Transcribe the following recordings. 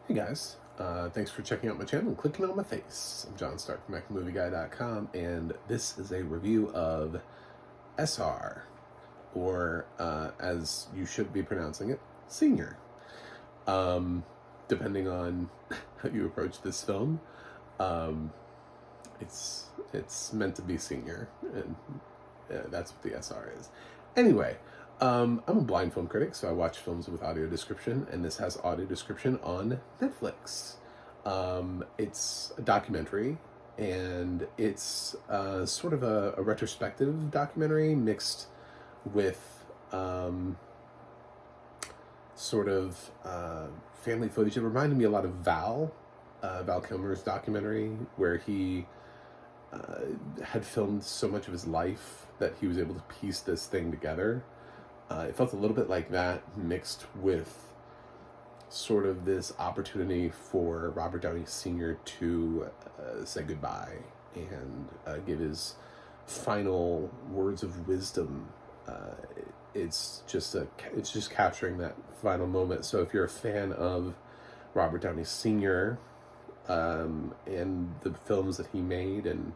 Hey guys, thanks for checking out my channel and clicking on my face. I'm John Stark from MacMovieGuy.com, and this is a review of SR, or as you should be pronouncing it, Senior. Depending on how you approach this film, um, it's meant to be Senior, and that's what the SR is. Anyway, I'm a blind film critic, so I watch films with audio description, and this has audio description on Netflix. It's a documentary, and it's sort of a retrospective documentary mixed with family footage. It reminded me a lot of Val Kilmer's documentary, where he had filmed so much of his life that he was able to piece this thing together. It felt a little bit like that, mixed with sort of this opportunity for Robert Downey Sr. to say goodbye and give his final words of wisdom. It's just capturing that final moment. So if you're a fan of Robert Downey Sr. And the films that he made, and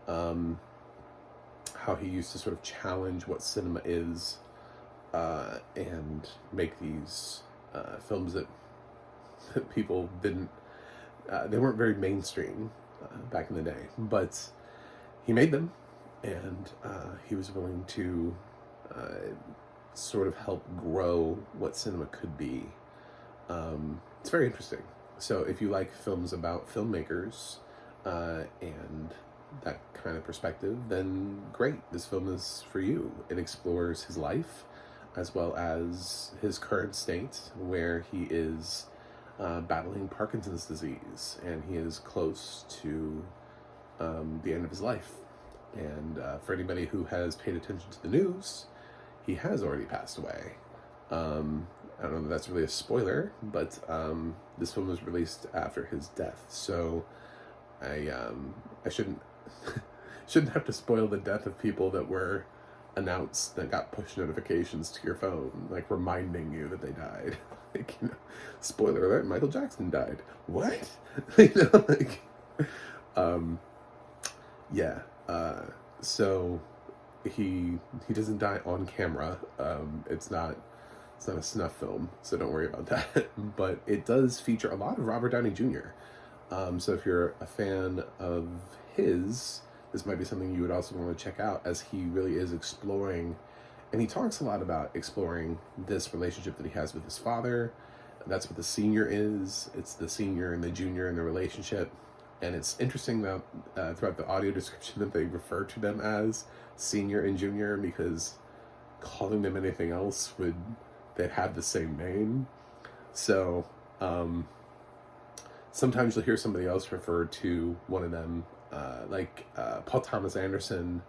how he used to sort of challenge what cinema is, and make these films that people didn't, they weren't very mainstream back in the day, but he made them, and he was willing to sort of help grow what cinema could be. It's very interesting. So if you like films about filmmakers and that kind of perspective, then great, this film is for you. It explores his life as well as his current state, where he is battling Parkinson's disease, and he is close to the end of his life. And for anybody who has paid attention to the news, he has already passed away. I don't know if that's really a spoiler, but this film was released after his death, so I shouldn't shouldn't have to spoil the death of people that were announced, that got push notifications to your phone, like reminding you that they died. Like, spoiler alert, Michael Jackson died. What? Yeah. So he doesn't die on camera. It's not a snuff film, so don't worry about that. But it does feature a lot of Robert Downey Jr. So if you're a fan of his, this might be something you would also want to check out, as he really is exploring, and he talks a lot about exploring this relationship that he has with his father. That's what the senior is. It's the senior and the junior in the relationship. And it's interesting that throughout the audio description that they refer to them as senior and junior, because calling them anything else they'd have the same name. So sometimes you'll hear somebody else refer to one of them, Paul Thomas Anderson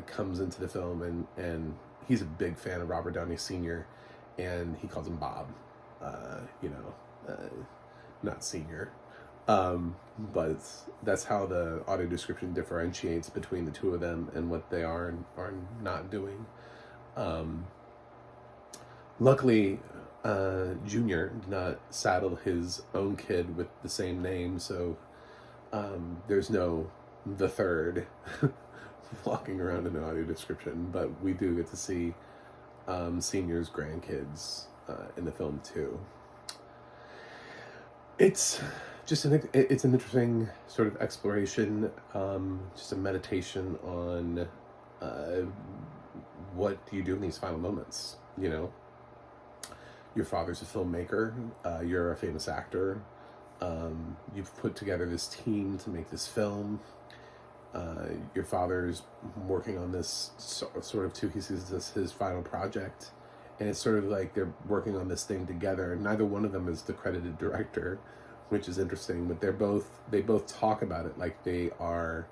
comes into the film, and he's a big fan of Robert Downey Sr., and he calls him Bob, not Senior. But that's how the audio description differentiates between the two of them and what they are and are not doing. Luckily, Junior did not saddle his own kid with the same name, so there's no the third walking around in the audio description, but we do get to see Senior's grandkids in the film too. It's just it's an interesting sort of exploration, just a meditation on what do you do in these final moments. Your father's a filmmaker, you're a famous actor, you've put together this team to make this film. Your father's working on this sort of too. He sees this his final project, and it's sort of like they're working on this thing together. Neither one of them is the credited director, which is interesting, but they both talk about it like they are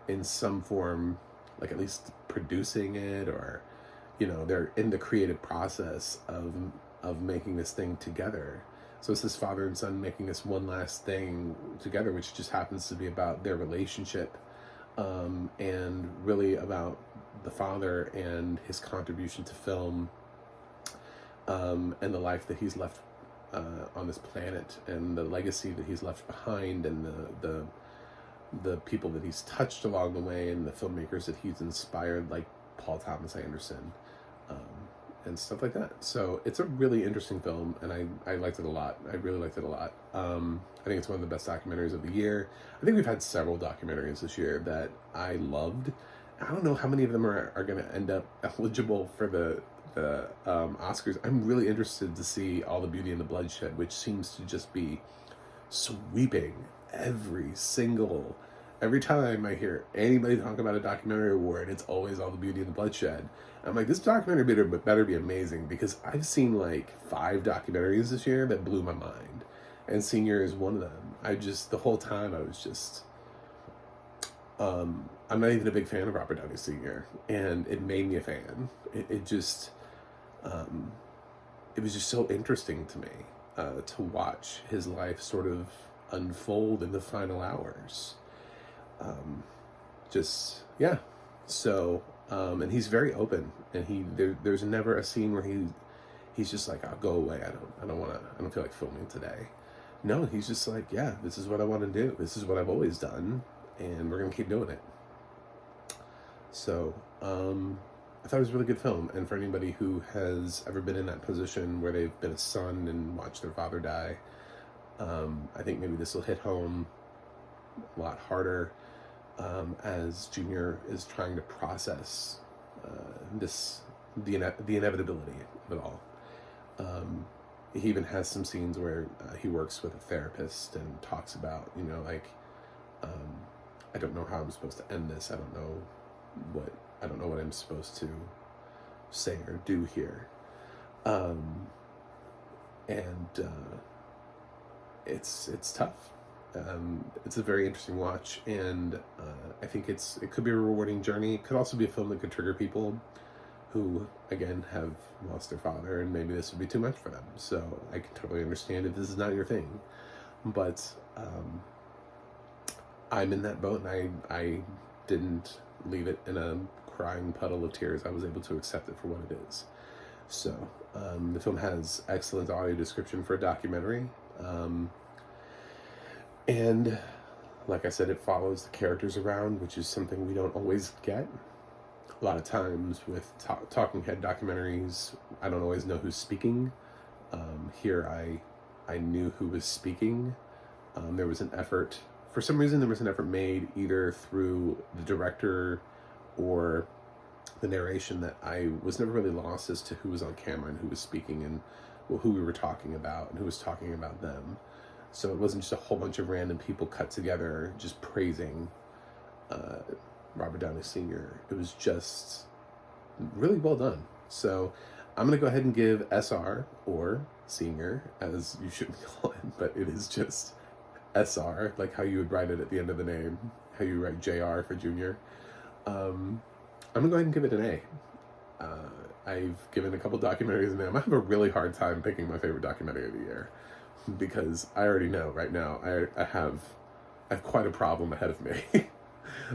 in some form, like at least producing it, or they're in the creative process of making this thing together. So it's this father and son making this one last thing together, which just happens to be about their relationship, and really about the father and his contribution to film, and the life that he's left on this planet, and the legacy that he's left behind, and the people that he's touched along the way, and the filmmakers that he's inspired, like Paul Thomas Anderson, and stuff like that. So it's a really interesting film, and I liked it a lot. I really liked it a lot. I think it's one of the best documentaries of the year. I think we've had several documentaries this year that I loved. I don't know how many of them are going to end up eligible for the Oscars. I'm really interested to see All the Beauty and the Bloodshed, which seems to just be sweeping every time I hear anybody talk about a documentary award, it's always All the Beauty and the Bloodshed. I'm like, this documentary better be amazing, because I've seen like 5 documentaries this year that blew my mind, and Senior is one of them. The whole time I was just, I'm not even a big fan of Robert Downey Sr., and it made me a fan. It just, it was just so interesting to me to watch his life sort of unfold in the final hours. So, and he's very open, and there's never a scene where he's just like, I'll go away. I don't feel like filming today. No, he's just like, yeah, this is what I want to do. This is what I've always done, and we're going to keep doing it. So, I thought it was a really good film. And for anybody who has ever been in that position where they've been a son and watched their father die, I think maybe this will hit home a lot harder, as Junior is trying to process the inevitability of it all. He even has some scenes where he works with a therapist and talks about, I don't know how I'm supposed to end this. I don't know what I'm supposed to say or do here. It's tough. It's a very interesting watch, and I think it could be a rewarding journey. It could also be a film that could trigger people who, again, have lost their father, and maybe this would be too much for them. So I can totally understand if this is not your thing. But I'm in that boat, and I didn't leave it in a crying puddle of tears. I was able to accept it for what it is. So the film has excellent audio description for a documentary. And like I said, it follows the characters around, which is something we don't always get. A lot of times with talking head documentaries, I don't always know who's speaking. Here I knew who was speaking. There was an effort, for some reason there was an effort made either through the director or the narration, that I was never really lost as to who was on camera and who was speaking, and who we were talking about and who was talking about them. So it wasn't just a whole bunch of random people cut together just praising Robert Downey Sr. It was just really well done. So I'm going to go ahead and give SR, or Senior, as you shouldn't call it, but it is just SR, like how you would write it at the end of the name, how you write JR for Junior. I'm going to go ahead and give it an A. I've given a couple documentaries an A. I'm going to have a really hard time picking my favorite documentary of the year, because I already know right now I have quite a problem ahead of me.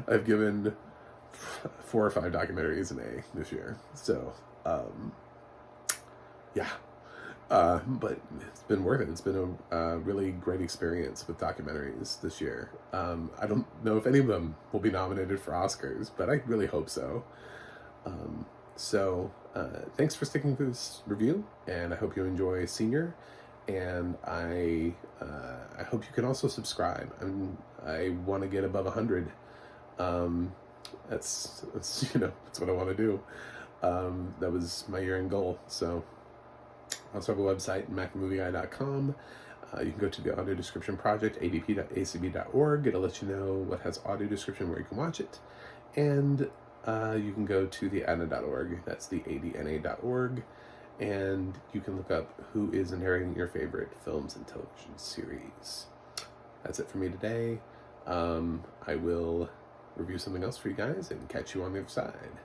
I've given 4 or 5 documentaries an A this year. So, yeah. But it's been worth it. It's been a really great experience with documentaries this year. I don't know if any of them will be nominated for Oscars, but I really hope so. Thanks for sticking through this review, and I hope you enjoy Senior. And I hope you can also subscribe. I want to get above 100. That's what I want to do. That was my year-end goal. So I also have a website, macmovieguy.com. You can go to the audio description project, adp.acb.org. It'll let you know what has audio description, where you can watch it. And you can go to the adna.org. That's the adna.org. And you can look up who is narrating your favorite films and television series. That's it for me today. I will review something else for you guys and catch you on the other side.